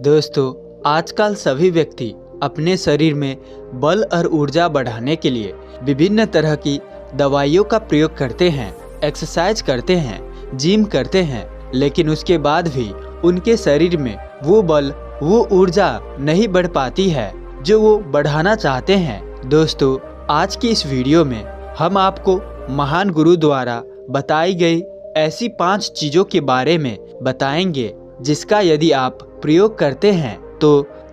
दोस्तों, आजकल सभी व्यक्ति अपने शरीर में बल और ऊर्जा बढ़ाने के लिए विभिन्न तरह की दवाइयों का प्रयोग करते हैं, एक्सरसाइज करते हैं, जिम करते हैं, लेकिन उसके बाद भी उनके शरीर में वो बल, वो ऊर्जा नहीं बढ़ पाती है जो वो बढ़ाना चाहते हैं। दोस्तों, आज की इस वीडियो में हम आपको महान गुरु द्वारा बताई गई ऐसी 5 चीज़ों के बारे में बताएंगे जिसका यदि आप प्रयोग करते हैं तो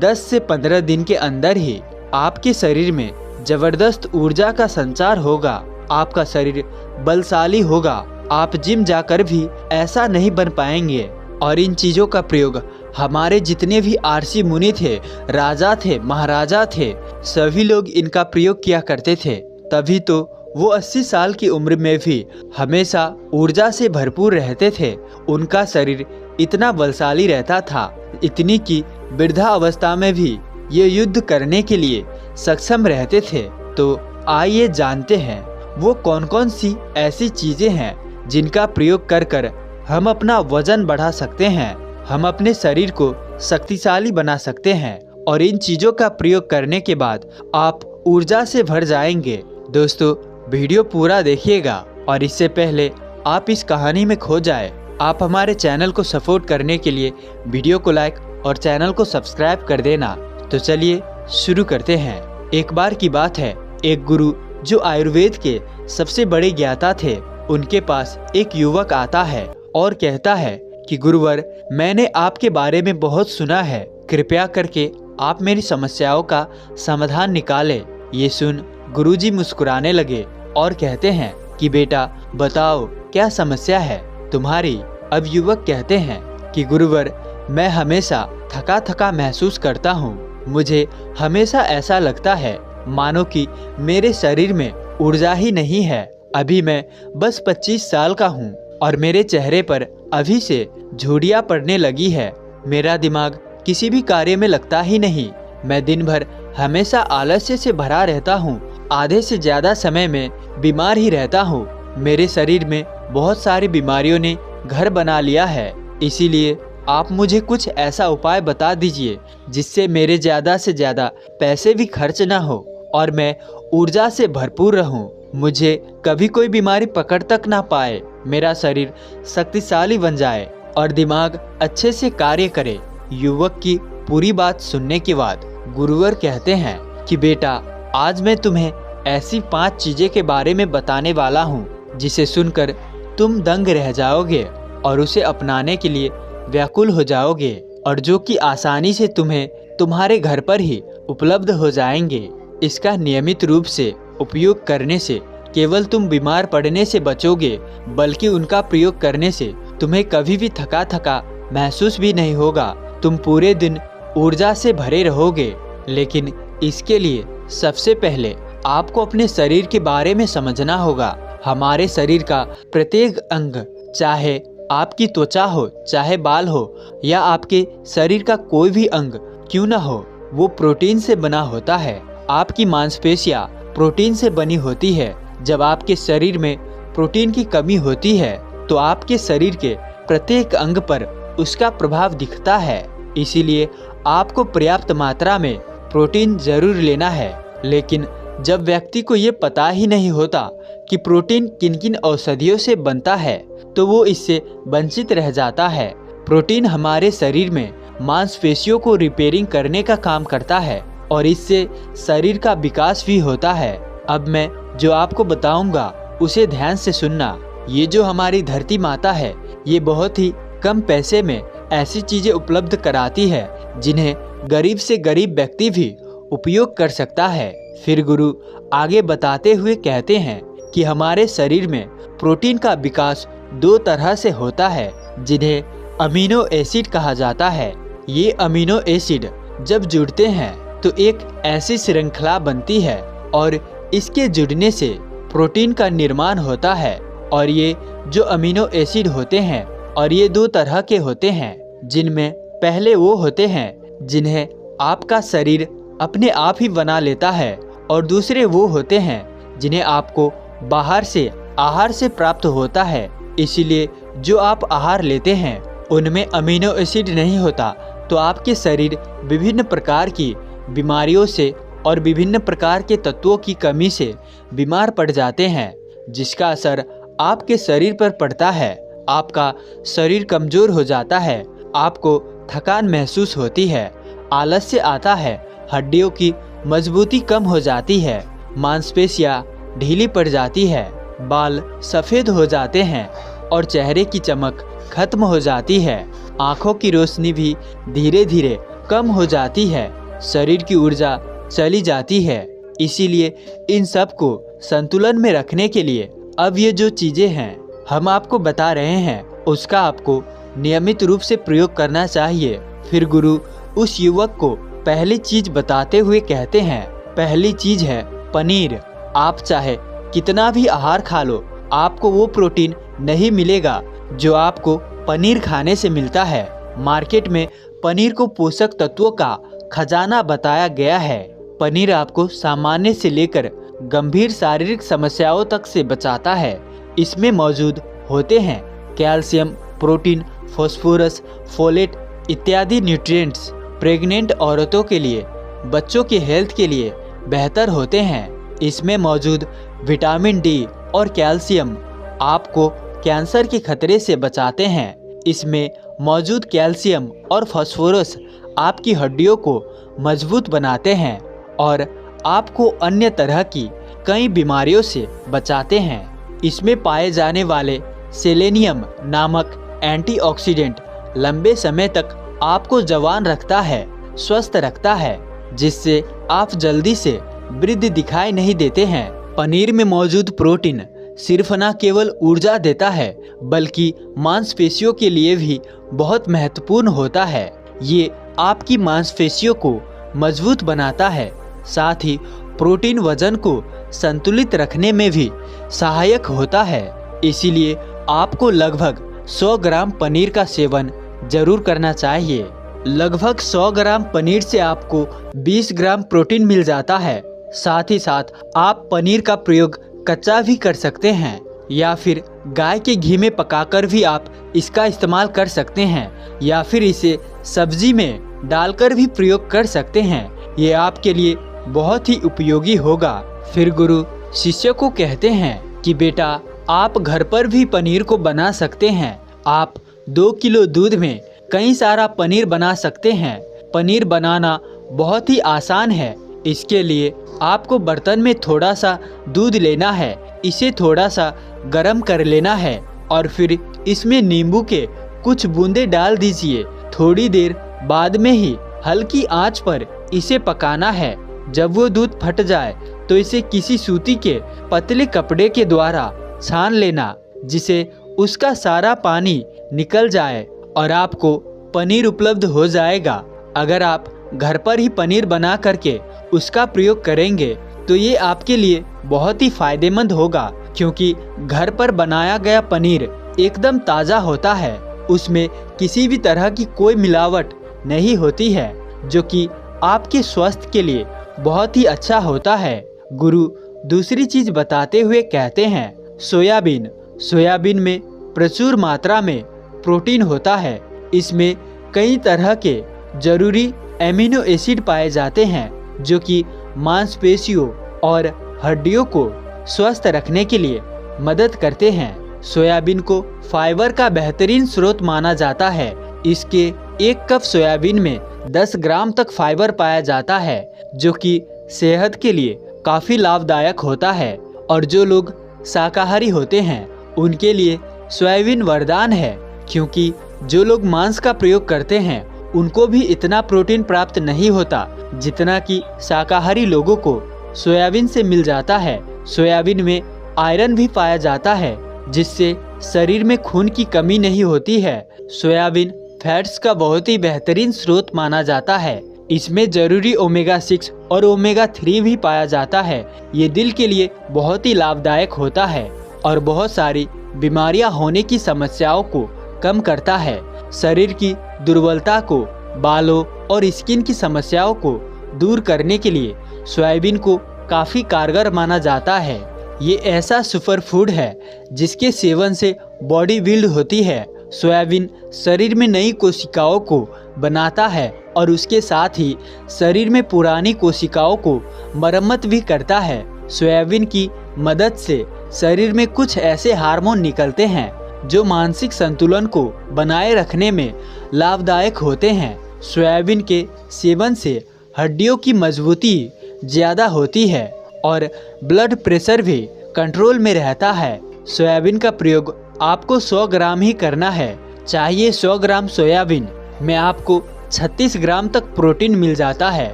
10 से 15 दिन के अंदर ही आपके शरीर में जबरदस्त ऊर्जा का संचार होगा। आपका शरीर बलशाली होगा। आप जिम जाकर भी ऐसा नहीं बन पाएंगे। और इन चीज़ों का प्रयोग हमारे जितने भी आरसी मुनि थे, राजा थे, महाराजा थे, सभी लोग इनका प्रयोग किया करते थे। तभी तो वो 80 साल की उम्र में भी हमेशा ऊर्जा से भरपूर रहते थे। उनका शरीर इतना बलशाली रहता था, इतनी कि वृद्धा अवस्था में भी ये युद्ध करने के लिए सक्षम रहते थे। तो आइए जानते हैं वो कौन कौन सी ऐसी चीज़ें हैं जिनका प्रयोग कर हम अपना वजन बढ़ा सकते हैं, हम अपने शरीर को शक्तिशाली बना सकते हैं और इन चीज़ों का प्रयोग करने के बाद आप ऊर्जा से भर जाएंगे। दोस्तों, वीडियो पूरा देखिएगा और इससे पहले आप इस कहानी में खो जाए, आप हमारे चैनल को सपोर्ट करने के लिए वीडियो को लाइक और चैनल को सब्सक्राइब कर देना। तो चलिए शुरू करते हैं। एक बार की बात है, एक गुरु जो आयुर्वेद के सबसे बड़े ज्ञाता थे, उनके पास एक युवक आता है और कहता है कि गुरुवर, मैंने आपके बारे में बहुत सुना है, कृपया करके आप मेरी समस्याओं का समाधान निकालें। ये सुन गुरुजी मुस्कुराने लगे और कहते हैं कि बेटा बताओ क्या समस्या है तुम्हारी। अब युवक कहते हैं कि गुरुवर, मैं हमेशा थका थका महसूस करता हूँ। मुझे हमेशा ऐसा लगता है मानो कि मेरे शरीर में ऊर्जा ही नहीं है। अभी मैं बस 25 साल का हूँ और मेरे चेहरे पर अभी से झुर्रियाँ पड़ने लगी है। मेरा दिमाग किसी भी कार्य में लगता ही नहीं। मैं दिन भर हमेशा आलस्य से भरा रहता हूँ। आधे से ज़्यादा समय में बीमार ही रहता हूँ। मेरे शरीर में बहुत सारी बीमारियों ने घर बना लिया है। इसीलिए आप मुझे कुछ ऐसा उपाय बता दीजिए जिससे मेरे ज़्यादा से ज़्यादा पैसे भी खर्च ना हो और मैं ऊर्जा से भरपूर रहूं। मुझे कभी कोई बीमारी पकड़ तक ना पाए। मेरा शरीर शक्तिशाली बन जाए और दिमाग अच्छे से कार्य करे। युवक की पूरी बात सुनने के बाद गुरुवर कहते हैं कि बेटा, आज मैं तुम्हें ऐसी 5 चीज़ें के बारे में बताने वाला हूँ जिसे सुनकर तुम दंग रह जाओगे और उसे अपनाने के लिए व्याकुल हो जाओगे और जो कि आसानी से तुम्हें तुम्हारे घर पर ही उपलब्ध हो जाएंगे। इसका नियमित रूप से उपयोग करने से केवल तुम बीमार पड़ने से बचोगे, बल्कि उनका प्रयोग करने से तुम्हें कभी भी थका थका महसूस भी नहीं होगा। तुम पूरे दिन ऊर्जा से भरे रहोगे। लेकिन इसके लिए सबसे पहले आपको अपने शरीर के बारे में समझना होगा। हमारे शरीर का प्रत्येक अंग, चाहे आपकी त्वचा हो, चाहे बाल हो या आपके शरीर का कोई भी अंग क्यों ना हो, वो प्रोटीन से बना होता है। आपकी मांसपेशियां प्रोटीन से बनी होती है। जब आपके शरीर में प्रोटीन की कमी होती है तो आपके शरीर के प्रत्येक अंग पर उसका प्रभाव दिखता है। इसीलिए आपको पर्याप्त मात्रा में प्रोटीन जरूर लेना है। लेकिन जब व्यक्ति को ये पता ही नहीं होता कि प्रोटीन किन किन औषधियों से बनता है तो वो इससे वंचित रह जाता है। प्रोटीन हमारे शरीर में मांसपेशियों को रिपेयरिंग करने का काम करता है और इससे शरीर का विकास भी होता है। अब मैं जो आपको बताऊंगा उसे ध्यान से सुनना। ये जो हमारी धरती माता है, ये बहुत ही कम पैसे में ऐसी चीज़ें उपलब्ध कराती है जिन्हें गरीब से गरीब व्यक्ति भी उपयोग कर सकता है। फिर गुरु आगे बताते हुए कहते हैं कि हमारे शरीर में प्रोटीन का विकास 2 तरह से होता है जिन्हें अमीनो एसिड कहा जाता है। ये अमीनो एसिड जब जुड़ते हैं तो एक ऐसी श्रृंखला बनती है और इसके जुड़ने से प्रोटीन का निर्माण होता है। और ये जो अमीनो एसिड होते हैं, और ये 2 तरह के होते हैं, जिनमें पहले वो होते हैं जिन्हें आपका शरीर अपने आप ही बना लेता है और दूसरे वो होते हैं जिन्हें आपको बाहर से आहार से प्राप्त होता है। इसीलिए जो आप आहार लेते हैं उनमें अमीनो एसिड नहीं होता, तो आपके शरीर विभिन्न प्रकार की बीमारियों से और विभिन्न प्रकार के तत्वों की कमी से बीमार पड़ जाते हैं, जिसका असर आपके शरीर पर पड़ता है। आपका शरीर कमज़ोर हो जाता है, आपको थकान महसूस होती है, आलस्य आता है, हड्डियों की मजबूती कम हो जाती है, मांसपेशियां ढीली पड़ जाती है, बाल सफ़ेद हो जाते हैं और चेहरे की चमक खत्म हो जाती है। आँखों की रोशनी भी धीरे धीरे कम हो जाती है, शरीर की ऊर्जा चली जाती है। इसीलिए इन सब को संतुलन में रखने के लिए अब ये जो चीज़ें हैं हम आपको बता रहे हैं, उसका आपको नियमित रूप से प्रयोग करना चाहिए। फिर गुरु उस युवक को पहली चीज़ बताते हुए कहते हैं, पहली चीज़ है पनीर। आप चाहे कितना भी आहार खा लो, आपको वो प्रोटीन नहीं मिलेगा जो आपको पनीर खाने से मिलता है। मार्केट में पनीर को पोषक तत्वों का खजाना बताया गया है। पनीर आपको सामान्य से लेकर गंभीर शारीरिक समस्याओं तक से बचाता है। इसमें मौजूद होते हैं कैल्शियम, प्रोटीन, फास्फोरस, फोलेट इत्यादि न्यूट्रिएंट्स। प्रेग्नेंट औरतों के लिए, बच्चों के हेल्थ के लिए बेहतर होते हैं। इसमें मौजूद विटामिन डी और कैल्शियम आपको कैंसर के खतरे से बचाते हैं। इसमें मौजूद कैल्शियम और फास्फोरस आपकी हड्डियों को मजबूत बनाते हैं और आपको अन्य तरह की कई बीमारियों से बचाते हैं। इसमें पाए जाने वाले सेलेनियम नामक एंटीऑक्सीडेंट लंबे समय तक आपको जवान रखता है, स्वस्थ रखता है, जिससे आप जल्दी से वृद्धि दिखाई नहीं देते हैं। पनीर में मौजूद प्रोटीन सिर्फ न केवल ऊर्जा देता है, बल्कि मांसपेशियों के लिए भी बहुत महत्वपूर्ण होता है। ये आपकी मांसपेशियों को मजबूत बनाता है। साथ ही प्रोटीन वजन को संतुलित रखने में भी सहायक होता है। इसीलिए आपको लगभग 100 ग्राम पनीर का सेवन जरूर करना चाहिए। लगभग 100 ग्राम पनीर से आपको 20 ग्राम प्रोटीन मिल जाता है। साथ ही साथ आप पनीर का प्रयोग कच्चा भी कर सकते हैं या फिर गाय के घी में पकाकर भी आप इसका इस्तेमाल कर सकते हैं, या फिर इसे सब्जी में डालकर भी प्रयोग कर सकते हैं। ये आपके लिए बहुत ही उपयोगी होगा। फिर गुरु शिष्य को कहते हैं कि बेटा, आप घर पर भी पनीर को बना सकते हैं। आप 2 किलो दूध में कई सारा पनीर बना सकते हैं। पनीर बनाना बहुत ही आसान है। इसके लिए आपको बर्तन में थोड़ा सा दूध लेना है, इसे थोड़ा सा गर्म कर लेना है और फिर इसमें नींबू के कुछ बूंदे डाल दीजिए। थोड़ी देर बाद में ही हल्की आंच पर इसे पकाना है। जब वो दूध फट जाए तो इसे किसी सूती के पतले कपड़े के द्वारा छान लेना, जिसे उसका सारा पानी निकल जाए और आपको पनीर उपलब्ध हो जाएगा। अगर आप घर पर ही पनीर बना करके उसका प्रयोग करेंगे तो ये आपके लिए बहुत ही फायदेमंद होगा, क्योंकि घर पर बनाया गया पनीर एकदम ताज़ा होता है। उसमें किसी भी तरह की कोई मिलावट नहीं होती है, जो कि आपके स्वास्थ्य के लिए बहुत ही अच्छा होता है। गुरु दूसरी चीज़ बताते हुए कहते हैं, सोयाबीन। सोयाबीन में प्रचुर मात्रा में प्रोटीन होता है। इसमें कई तरह के जरूरी एमिनो एसिड पाए जाते हैं, जो कि मांसपेशियों और हड्डियों को स्वस्थ रखने के लिए मदद करते हैं। सोयाबीन को फाइबर का बेहतरीन स्रोत माना जाता है। इसके 1 कप सोयाबीन में 10 ग्राम तक फाइबर पाया जाता है, जो कि सेहत के लिए काफ़ी लाभदायक होता है। और जो लोग शाकाहारी होते हैं उनके लिए सोयाबीन वरदान है, क्योंकि जो लोग मांस का प्रयोग करते हैं उनको भी इतना प्रोटीन प्राप्त नहीं होता जितना कि शाकाहारी लोगों को सोयाबीन से मिल जाता है। सोयाबीन में आयरन भी पाया जाता है, जिससे शरीर में खून की कमी नहीं होती है। सोयाबीन फैट्स का बहुत ही बेहतरीन स्रोत माना जाता है। इसमें जरूरी ओमेगा 6 और ओमेगा 3 भी पाया जाता है। ये दिल के लिए बहुत ही लाभदायक होता है और बहुत सारी बीमारियां होने की समस्याओं को कम करता है। शरीर की दुर्बलता को, बालों और स्किन की समस्याओं को दूर करने के लिए सोयाबीन को काफ़ी कारगर माना जाता है। ये ऐसा सुपर फूड है जिसके सेवन से बॉडी बिल्ड होती है। सोयाबीन शरीर में नई कोशिकाओं को बनाता है और उसके साथ ही शरीर में पुरानी कोशिकाओं को मरम्मत भी करता है। सोयाबीन की मदद से शरीर में कुछ ऐसे हार्मोन निकलते हैं जो मानसिक संतुलन को बनाए रखने में लाभदायक होते हैं। सोयाबीन के सेवन से हड्डियों की मजबूती ज़्यादा होती है और ब्लड प्रेशर भी कंट्रोल में रहता है। सोयाबीन का प्रयोग आपको 100 ग्राम ही करना है। चाहिए 100 ग्राम सोयाबीन में आपको 36 ग्राम तक प्रोटीन मिल जाता है।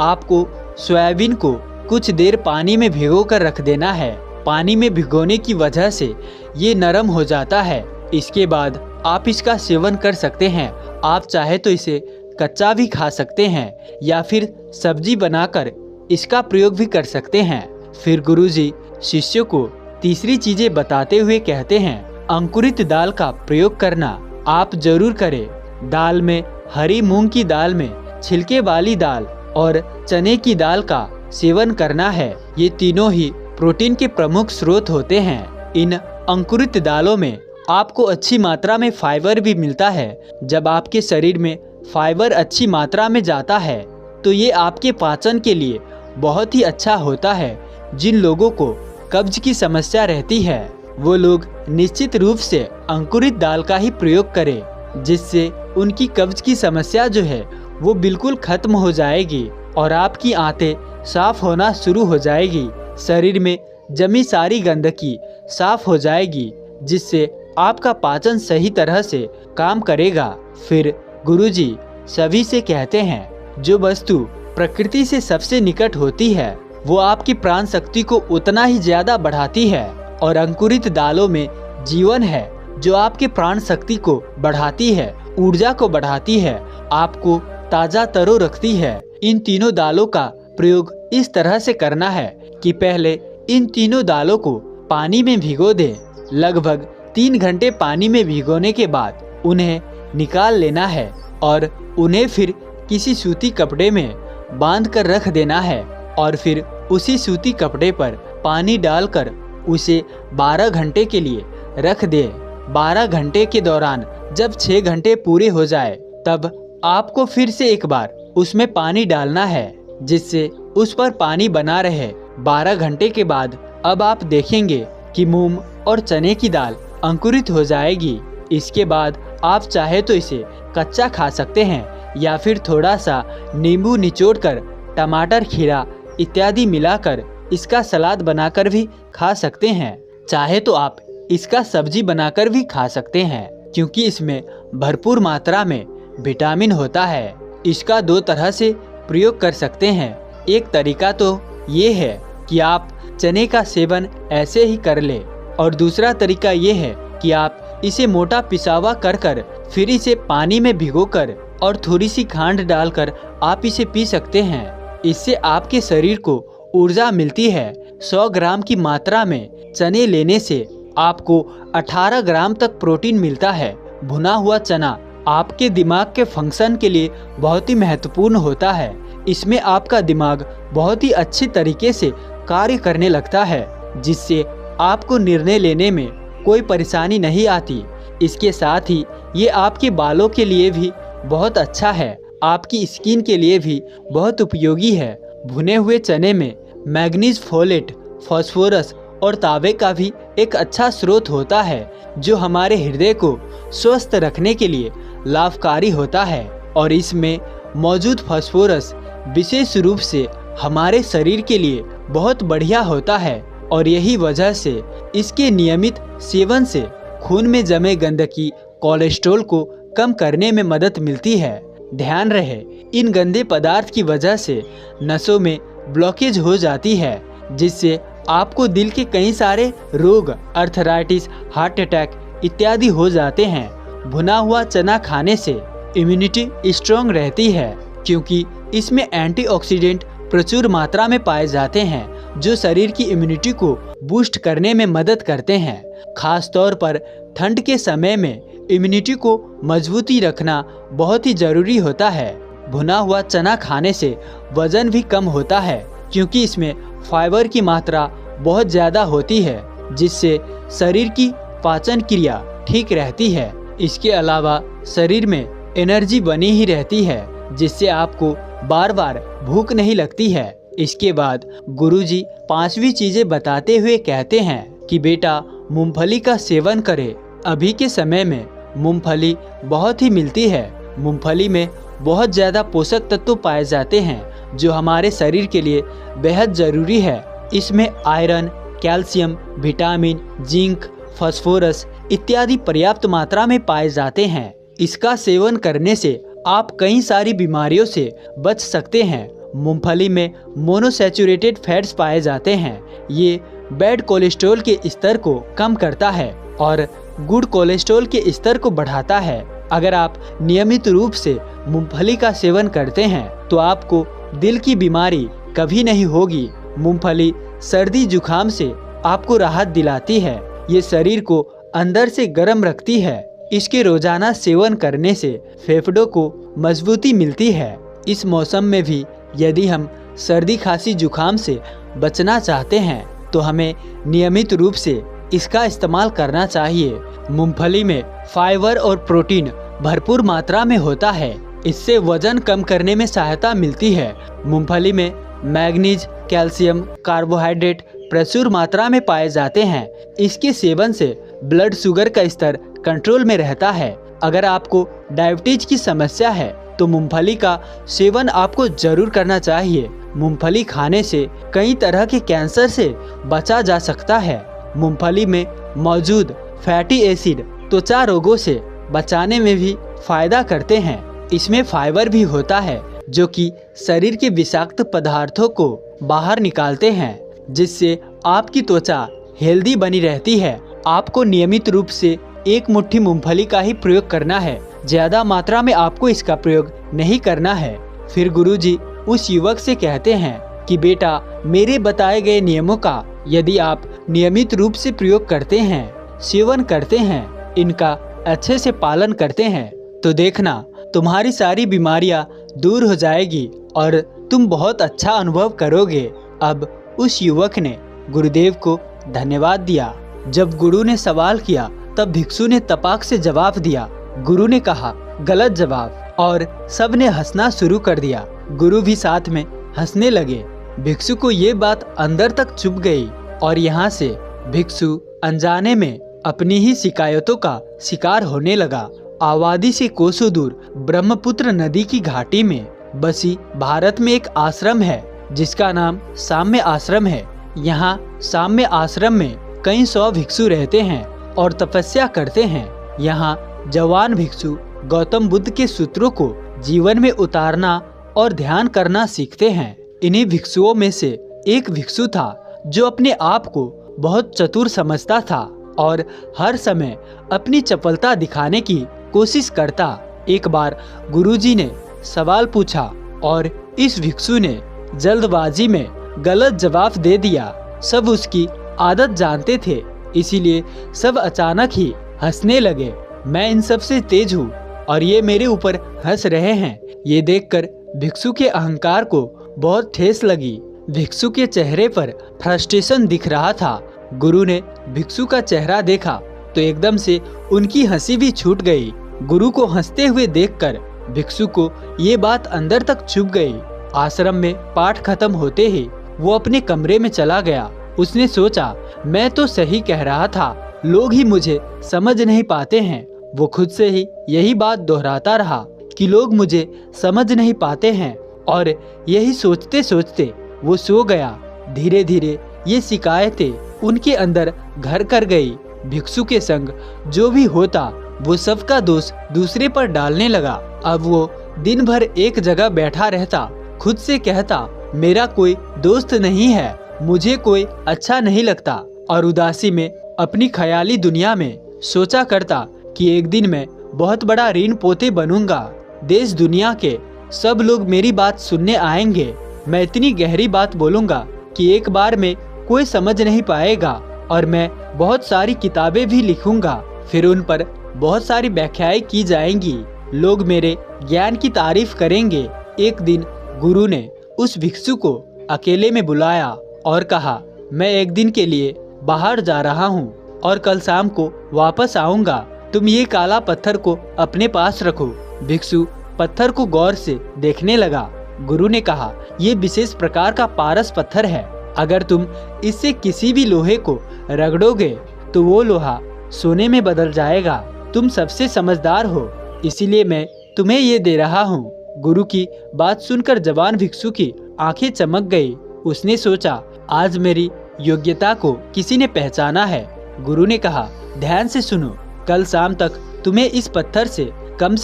आपको सोयाबीन को कुछ देर पानी में भिगो कर रख देना है। पानी में भिगोने की वजह से ये नरम हो जाता है। इसके बाद आप इसका सेवन कर सकते हैं। आप चाहे तो इसे कच्चा भी खा सकते हैं या फिर सब्जी बनाकर इसका प्रयोग भी कर सकते हैं। फिर गुरुजी शिष्यों को तीसरी चीजें बताते हुए कहते हैं, अंकुरित दाल का प्रयोग करना आप जरूर करें। दाल में हरी मूंग की दाल में छिलके वाली दाल और चने की दाल का सेवन करना है। ये तीनों ही प्रोटीन के प्रमुख स्रोत होते हैं। इन अंकुरित दालों में आपको अच्छी मात्रा में फाइबर भी मिलता है। जब आपके शरीर में फाइबर अच्छी मात्रा में जाता है तो ये आपके पाचन के लिए बहुत ही अच्छा होता है। जिन लोगों को कब्ज की समस्या रहती है वो लोग निश्चित रूप से अंकुरित दाल का ही प्रयोग करें, जिससे उनकी कब्ज की समस्या जो है वो बिल्कुल खत्म हो जाएगी और आपकी आंतें साफ होना शुरू हो जाएगी। शरीर में जमी सारी गंदगी साफ हो जाएगी, जिससे आपका पाचन सही तरह से काम करेगा। फिर गुरुजी सभी से कहते हैं, जो वस्तु प्रकृति से सबसे निकट होती है वो आपकी प्राण शक्ति को उतना ही ज्यादा बढ़ाती है और अंकुरित दालों में जीवन है जो आपके प्राण शक्ति को बढ़ाती है, ऊर्जा को बढ़ाती है, आपको ताजा तरो रखती है। इन तीनों दालों का प्रयोग इस तरह से करना है कि पहले इन तीनों दालों को पानी में भिगो दें। लगभग 3 घंटे पानी में भिगोने के बाद उन्हें निकाल लेना है और उन्हें फिर किसी सूती कपड़े में बांध कर रख देना है और फिर उसी सूती कपड़े पर पानी डालकर उसे 12 घंटे के लिए रख दें। 12 घंटे के दौरान जब 6 घंटे पूरे हो जाए तब आपको फिर से एक बार उसमें पानी डालना है, जिससे उस पर पानी बना रहे। 12 घंटे के बाद अब आप देखेंगे कि मूंग और चने की दाल अंकुरित हो जाएगी। इसके बाद आप चाहे तो इसे कच्चा खा सकते हैं या फिर थोड़ा सा नींबू निचोड़कर टमाटर, खीरा इत्यादि मिलाकर इसका सलाद बनाकर भी खा सकते हैं। चाहे तो आप इसका सब्जी बनाकर भी खा सकते हैं, क्योंकि इसमें भरपूर मात्रा में विटामिन होता है। इसका 2 तरह से प्रयोग कर सकते हैं। एक तरीका तो ये है कि आप चने का सेवन ऐसे ही कर ले और दूसरा तरीका ये है कि आप इसे मोटा पिसावा कर फिर इसे पानी में भिगोकर और थोड़ी सी खांड डालकर आप इसे पी सकते हैं। इससे आपके शरीर को ऊर्जा मिलती है। 100 ग्राम की मात्रा में चने लेने से आपको 18 ग्राम तक प्रोटीन मिलता है। भुना हुआ चना आपके दिमाग के फंक्शन के लिए बहुत ही महत्वपूर्ण होता है। इसमें आपका दिमाग बहुत ही अच्छी तरीके से कार्य करने लगता है, जिससे आपको निर्णय लेने में कोई परेशानी नहीं आती। इसके साथ ही ये आपके बालों के लिए भी बहुत अच्छा है, आपकी स्किन के लिए भी बहुत उपयोगी है। भुने हुए चने में मैग्नीज, फोलेट, फास्फोरस और तांबे का भी एक अच्छा स्रोत होता है, जो हमारे हृदय को स्वस्थ रखने के लिए लाभकारी होता है। और इसमें मौजूद फास्फोरस विशेष रूप से हमारे शरीर के लिए बहुत बढ़िया होता है और यही वजह से इसके नियमित सेवन से खून में जमे गंदगी, कोलेस्ट्रॉल को कम करने में मदद मिलती है। ध्यान रहे, इन गंदे पदार्थ की वजह से नसों में ब्लॉकेज हो जाती है, जिससे आपको दिल के कई सारे रोग, अर्थराइटिस, हार्ट अटैक इत्यादि हो जाते हैं। भुना हुआ चना खाने से इम्यूनिटी स्ट्रॉन्ग रहती है, क्योंकि इसमें एंटीऑक्सीडेंट प्रचुर मात्रा में पाए जाते हैं, जो शरीर की इम्यूनिटी को बूस्ट करने में मदद करते हैं। खास तौर पर ठंड के समय में इम्यूनिटी को मजबूती रखना बहुत ही जरूरी होता है। भुना हुआ चना खाने से वजन भी कम होता है, क्योंकि इसमें फाइबर की मात्रा बहुत ज़्यादा होती है, जिससे शरीर की पाचन क्रिया ठीक रहती है। इसके अलावा शरीर में एनर्जी बनी ही रहती है, जिससे आपको बार बार भूख नहीं लगती है। इसके बाद गुरुजी 5वीं चीजें बताते हुए कहते हैं कि बेटा मूंगफली का सेवन करें। अभी के समय में मूंगफली बहुत ही मिलती है। मूंगफली में बहुत ज़्यादा पोषक तत्व पाए जाते हैं जो हमारे शरीर के लिए बेहद ज़रूरी है। इसमें iron, calcium, vitamin, zinc, phosphorus इत्यादि पर्याप्त मात्रा में पाए जाते हैं। इसका सेवन करने से आप कई सारी बीमारियों से बच सकते हैं। मूंगफली में मोनोसैचुरेटेड फैट्स पाए जाते हैं। ये बैड कोलेस्ट्रॉल के स्तर को कम करता है और गुड कोलेस्ट्रॉल के स्तर को बढ़ाता है। अगर आप नियमित रूप से मूंगफली का सेवन करते हैं तो आपको दिल की बीमारी कभी नहीं होगी। मूंगफली सर्दी जुकाम से आपको राहत दिलाती है। ये शरीर को अंदर से गर्म रखती है। इसके रोजाना सेवन करने से फेफड़ों को मजबूती मिलती है। इस मौसम में भी यदि हम सर्दी खांसी जुकाम से बचना चाहते हैं तो हमें नियमित रूप से इसका इस्तेमाल करना चाहिए। मूंगफली में फाइबर और प्रोटीन भरपूर मात्रा में होता है। इससे वजन कम करने में सहायता मिलती है। मूंगफली में मैग्नीज, कैल्शियम, कार्बोहाइड्रेट प्रचुर मात्रा में पाए जाते हैं। इसके सेवन से ब्लड शुगर का स्तर कंट्रोल में रहता है। अगर आपको डायबिटीज की समस्या है तो मूंगफली का सेवन आपको जरूर करना चाहिए। मूंगफली खाने से कई तरह के कैंसर से बचा जा सकता है। मूंगफली में मौजूद फैटी एसिड त्वचा रोगों से बचाने में भी फायदा करते हैं। इसमें फाइबर भी होता है जो कि शरीर के विषाक्त पदार्थों को बाहर निकालते हैं, जिससे आपकी त्वचा हेल्दी बनी रहती है। आपको नियमित रूप से एक मुट्ठी मूंगफली का ही प्रयोग करना है। ज्यादा मात्रा में आपको इसका प्रयोग नहीं करना है। फिर गुरुजी उस युवक से कहते हैं कि बेटा मेरे बताए गए नियमों का यदि आप नियमित रूप से प्रयोग करते हैं, सेवन करते हैं, इनका अच्छे से पालन करते हैं तो देखना तुम्हारी सारी बीमारियां दूर हो जाएगी और तुम बहुत अच्छा अनुभव करोगे। अब उस युवक ने गुरुदेव को धन्यवाद दिया। जब गुरु ने सवाल किया तब भिक्षु ने तपाक से जवाब दिया। गुरु ने कहा गलत जवाब और सबने हंसना शुरू कर दिया। गुरु भी साथ में हंसने लगे। भिक्षु को ये बात अंदर तक चुभ गई और यहाँ से भिक्षु अनजाने में अपनी ही शिकायतों का शिकार होने लगा। आबादी से कोसों दूर ब्रह्मपुत्र नदी की घाटी में बसी भारत में एक आश्रम है जिसका नाम साम्य आश्रम है। यहाँ साम्य आश्रम में कई 100 भिक्षु रहते हैं और तपस्या करते हैं। यहाँ जवान भिक्षु गौतम बुद्ध के सूत्रों को जीवन में उतारना और ध्यान करना सीखते हैं। इन्हीं भिक्षुओं में से एक भिक्षु था जो अपने आप को बहुत चतुर समझता था और हर समय अपनी चपलता दिखाने की कोशिश करता। एक बार गुरुजी ने सवाल पूछा और इस भिक्षु ने जल्दबाजी में गलत जवाब दे दिया। सब उसकी आदत जानते थे, इसीलिए सब अचानक ही हंसने लगे। मैं इन सब से तेज हूँ और ये मेरे ऊपर हंस रहे हैं। ये देखकर भिक्षु के अहंकार को बहुत ठेस लगी। भिक्षु के चेहरे पर फ्रस्ट्रेशन दिख रहा था। गुरु ने भिक्षु का चेहरा देखा तो एकदम से उनकी हंसी भी छूट गई। गुरु को हंसते हुए देखकर भिक्षु को ये बात अंदर तक चुभ गई। आश्रम में पाठ खत्म होते ही वो अपने कमरे में चला गया। उसने सोचा मैं तो सही कह रहा था, लोग ही मुझे समझ नहीं पाते हैं। वो खुद से ही यही बात दोहराता रहा कि लोग मुझे समझ नहीं पाते हैं और यही सोचते सोचते वो सो गया। धीरे धीरे ये शिकायतें उनके अंदर घर कर गई। भिक्षु के संग जो भी होता वो सबका दोष दूसरे पर डालने लगा। अब वो दिन भर एक जगह बैठा रहता, खुद से कहता मेरा कोई दोस्त नहीं है, मुझे कोई अच्छा नहीं लगता और उदासी में अपनी ख्याली दुनिया में सोचा करता कि एक दिन मैं बहुत बड़ा ऋण पोते बनूंगा। देश दुनिया के सब लोग मेरी बात सुनने आएंगे। मैं इतनी गहरी बात बोलूंगा कि एक बार में कोई समझ नहीं पाएगा और मैं बहुत सारी किताबें भी लिखूंगा, फिर उन पर बहुत सारी व्याख्याएं की जाएंगी। लोग मेरे ज्ञान की तारीफ करेंगे। एक दिन गुरु ने उस भिक्षु को अकेले में बुलाया और कहा मैं एक दिन के लिए बाहर जा रहा हूँ और कल शाम को वापस आऊंगा। तुम ये काला पत्थर को अपने पास रखो। भिक्षु पत्थर को गौर से देखने लगा। गुरु ने कहा, ये विशेष प्रकार का पारस पत्थर है। अगर तुम इससे किसी भी लोहे को रगड़ोगे तो वो लोहा सोने में बदल जाएगा। तुम सबसे समझदार हो, इसीलिए मैं तुम्हें ये दे रहा हूँ। गुरु की बात सुनकर जवान भिक्षु की आंखें चमक गई। उसने सोचा, आज मेरी योग्यता को किसी ने पहचाना है। गुरु ने कहा, ध्यान से सुनो, कल शाम तक तुम्हें इस पत्थर से कम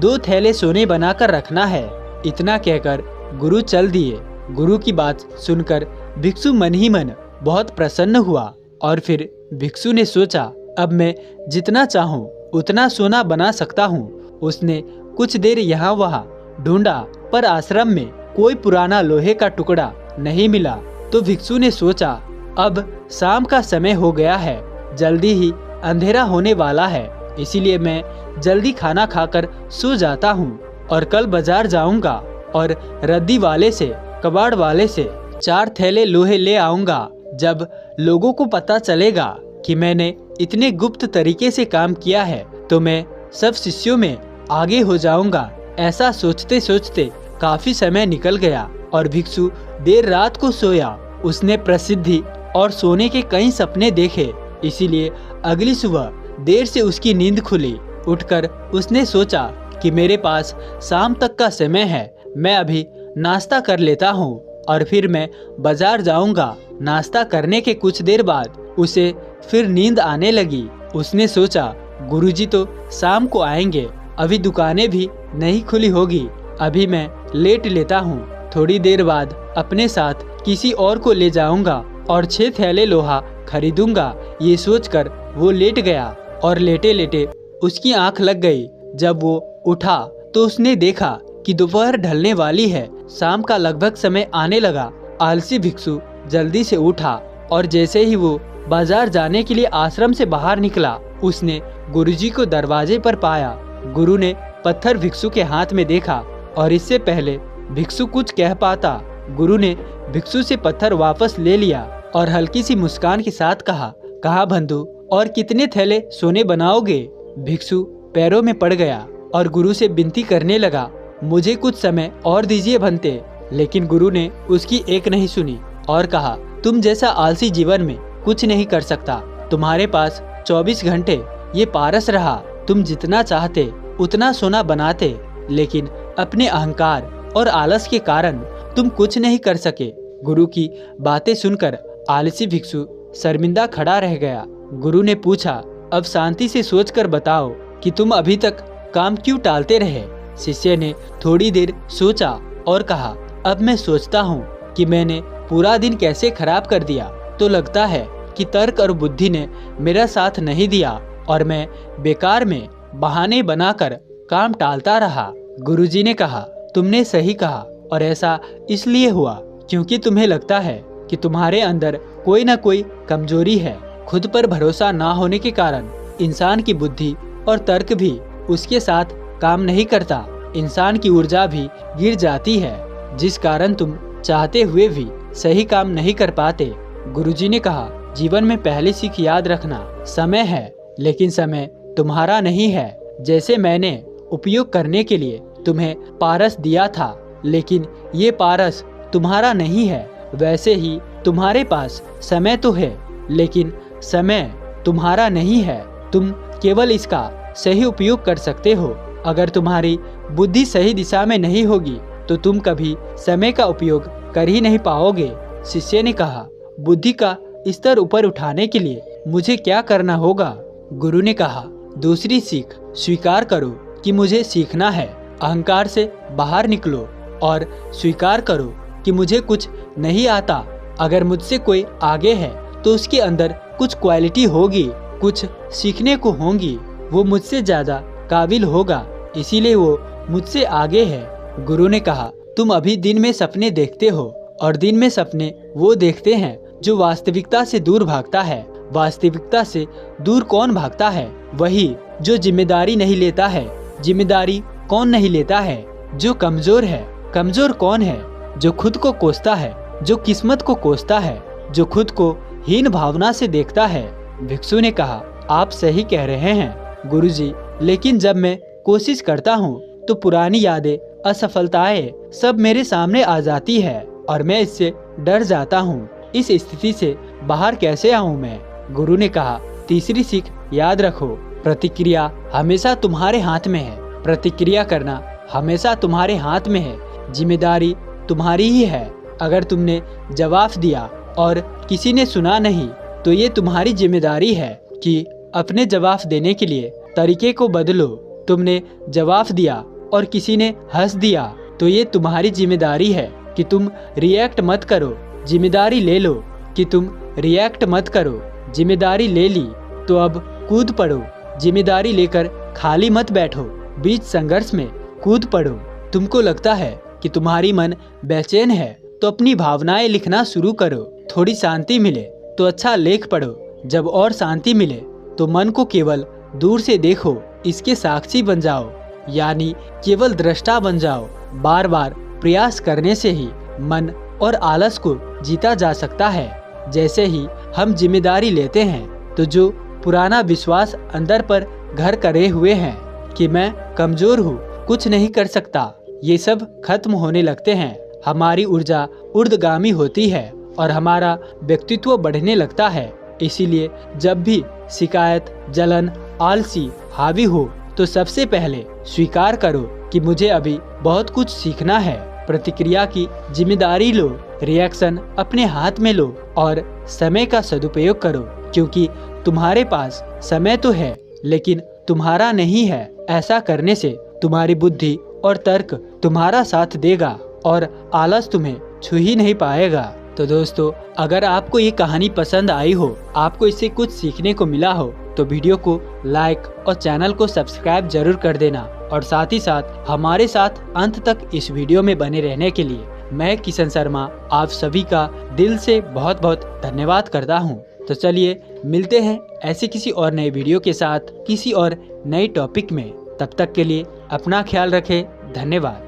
2 थैले सोने बनाकर रखना है। इतना कहकर गुरु चल दिए। गुरु की बात सुनकर भिक्षु मन ही मन बहुत प्रसन्न हुआ और फिर भिक्षु ने सोचा, अब मैं जितना चाहूँ उतना सोना बना सकता हूँ। उसने कुछ देर यहाँ वहाँ ढूंढा, पर आश्रम में कोई पुराना लोहे का टुकड़ा नहीं मिला। तो भिक्षु ने सोचा, अब शाम का समय हो गया है, जल्दी ही अंधेरा होने वाला है, इसीलिए मैं जल्दी खाना खाकर सो जाता हूँ और कल बाजार जाऊंगा और रद्दी वाले से, कबाड़ वाले से 4 थैले लोहे ले आऊंगा। जब लोगों को पता चलेगा कि मैंने इतने गुप्त तरीके से काम किया है तो मैं सब शिष्यों में आगे हो जाऊंगा। ऐसा सोचते सोचते काफी समय निकल गया और भिक्षु देर रात को सोया। उसने प्रसिद्धि और सोने के कई सपने देखे, इसीलिए अगली सुबह देर से उसकी नींद खुली। उठकर उसने सोचा कि मेरे पास शाम तक का समय है, मैं अभी नाश्ता कर लेता हूँ और फिर मैं बाजार जाऊंगा। नाश्ता करने के कुछ देर बाद उसे फिर नींद आने लगी। उसने सोचा, गुरुजी तो शाम को आएंगे, अभी दुकानें भी नहीं खुली होगी, अभी मैं लेट लेता हूँ। थोड़ी देर बाद अपने साथ किसी और को ले जाऊंगा और 6 थैले लोहा खरीदूंगा। ये सोचकर वो लेट गया और लेटे लेटे उसकी आंख लग गई। जब वो उठा तो उसने देखा कि दोपहर ढलने वाली है, शाम का लगभग समय आने लगा। आलसी भिक्षु जल्दी से उठा और जैसे ही वो बाजार जाने के लिए आश्रम से बाहर निकला, उसने गुरुजी को दरवाजे पर पाया। गुरु ने पत्थर भिक्षु के हाथ में देखा और इससे पहले भिक्षु कुछ कह पाता, गुरु ने भिक्षु से पत्थर वापस ले लिया और हल्की सी मुस्कान के साथ कहा, कहा बंधु, और कितने थैले सोने बनाओगे? भिक्षु पैरों में पड़ गया और गुरु से विनती करने लगा, मुझे कुछ समय और दीजिए भंते। लेकिन गुरु ने उसकी एक नहीं सुनी और कहा, तुम जैसा आलसी जीवन में कुछ नहीं कर सकता। तुम्हारे पास 24 घंटे ये पारस रहा, तुम जितना चाहते उतना सोना बनाते, लेकिन अपने अहंकार और आलस के कारण तुम कुछ नहीं कर सके। गुरु की बातें सुनकर आलसी भिक्षु शर्मिंदा खड़ा रह गया। गुरु ने पूछा, अब शांति से सोचकर बताओ कि तुम अभी तक काम क्यों टालते रहे? शिष्य ने थोड़ी देर सोचा और कहा, अब मैं सोचता हूँ कि मैंने पूरा दिन कैसे खराब कर दिया। तो लगता है कि तर्क और बुद्धि ने मेरा साथ नहीं दिया और मैं बेकार में बहाने बनाकर काम टालता रहा। गुरुजी ने कहा, तुमने सही कहा और ऐसा इसलिए हुआ क्योंकि तुम्हें लगता है कि तुम्हारे अंदर कोई न कोई कमजोरी है। खुद पर भरोसा ना होने के कारण इंसान की बुद्धि और तर्क भी उसके साथ काम नहीं करता। इंसान की ऊर्जा भी गिर जाती है, जिस कारण तुम चाहते हुए भी सही काम नहीं कर पाते। गुरुजी ने कहा, जीवन में पहली सीख याद रखना, समय है लेकिन समय तुम्हारा नहीं है। जैसे मैंने उपयोग करने के लिए तुम्हें पारस दिया था, लेकिन ये पारस तुम्हारा नहीं है, वैसे ही तुम्हारे पास समय तो है लेकिन समय तुम्हारा नहीं है। तुम केवल इसका सही उपयोग कर सकते हो। अगर तुम्हारी बुद्धि सही दिशा में नहीं होगी तो तुम कभी समय का उपयोग कर ही नहीं पाओगे। शिष्य ने कहा, बुद्धि का स्तर ऊपर उठाने के लिए मुझे क्या करना होगा? गुरु ने कहा, दूसरी सीख, स्वीकार करो कि मुझे सीखना है। अहंकार से बाहर निकलो और स्वीकार करो कि मुझे कुछ नहीं आता। अगर मुझसे कोई आगे है तो उसके अंदर कुछ क्वालिटी होगी, कुछ सीखने को होंगी। वो मुझसे ज्यादा काबिल होगा, इसीलिए वो मुझसे आगे है। गुरु ने कहा, तुम अभी दिन में सपने देखते हो और दिन में सपने वो देखते हैं जो वास्तविकता से दूर भागता है। वास्तविकता से दूर कौन भागता है? वही जो जिम्मेदारी नहीं लेता है। जिम्मेदारी कौन नहीं लेता है? जो कमजोर है। कमजोर कौन है? जो खुद को कोसता है, जो किस्मत को कोसता है, जो खुद को हीन भावना से देखता है। भिक्षु ने कहा, आप सही कह रहे हैं गुरुजी, लेकिन जब मैं कोशिश करता हूँ तो पुरानी यादें, असफलताएं सब मेरे सामने आ जाती है और मैं इससे डर जाता हूँ। इस स्थिति से बाहर कैसे आऊँ मैं? गुरु ने कहा, तीसरी सीख याद रखो, प्रतिक्रिया हमेशा तुम्हारे हाथ में है। प्रतिक्रिया करना हमेशा तुम्हारे हाथ में है। जिम्मेदारी तुम्हारी ही है। अगर तुमने जवाब दिया और किसी ने सुना नहीं तो ये तुम्हारी जिम्मेदारी है कि अपने जवाब देने के लिए तरीके को बदलो। तुमने जवाब दिया और किसी ने हंस दिया तो ये तुम्हारी जिम्मेदारी है कि तुम रिएक्ट मत करो। जिम्मेदारी ले लो कि तुम रिएक्ट मत करो। जिम्मेदारी ले ली तो अब कूद पड़ो। जिम्मेदारी लेकर खाली मत बैठो, बीच संघर्ष में कूद पड़ो। तुमको लगता है कि तुम्हारी मन बेचैन है तो अपनी भावनाएं लिखना शुरू करो। थोड़ी शांति मिले तो अच्छा लेख पढ़ो। जब और शांति मिले तो मन को केवल दूर से देखो, इसके साक्षी बन जाओ, यानी केवल दृष्टा बन जाओ। बार बार प्रयास करने से ही मन और आलस को जीता जा सकता है। जैसे ही हम जिम्मेदारी लेते हैं तो जो पुराना विश्वास अंदर पर घर करे हुए हैं कि मैं कमजोर हूँ, कुछ नहीं कर सकता, ये सब खत्म होने लगते हैं। हमारी ऊर्जा ऊर्ध्वगामी होती है और हमारा व्यक्तित्व बढ़ने लगता है। इसीलिए जब भी शिकायत, जलन, आलसी हावी हो तो सबसे पहले स्वीकार करो कि मुझे अभी बहुत कुछ सीखना है। प्रतिक्रिया की जिम्मेदारी लो, रिएक्शन अपने हाथ में लो और समय का सदुपयोग करो, क्योंकि तुम्हारे पास समय तो है लेकिन तुम्हारा नहीं है। ऐसा करने से तुम्हारी बुद्धि और तर्क तुम्हारा साथ देगा और आलस तुम्हें छू ही नहीं पाएगा। तो दोस्तों, अगर आपको ये कहानी पसंद आई हो, आपको इससे कुछ सीखने को मिला हो तो वीडियो को लाइक और चैनल को सब्सक्राइब जरूर कर देना और साथ ही साथ हमारे साथ अंत तक इस वीडियो में बने रहने के लिए मैं किशन शर्मा आप सभी का दिल से बहुत बहुत धन्यवाद करता हूँ। तो चलिए मिलते हैं ऐसे किसी और नए वीडियो के साथ किसी और नए टॉपिक में। तब तक के लिए अपना ख्याल रखें। धन्यवाद।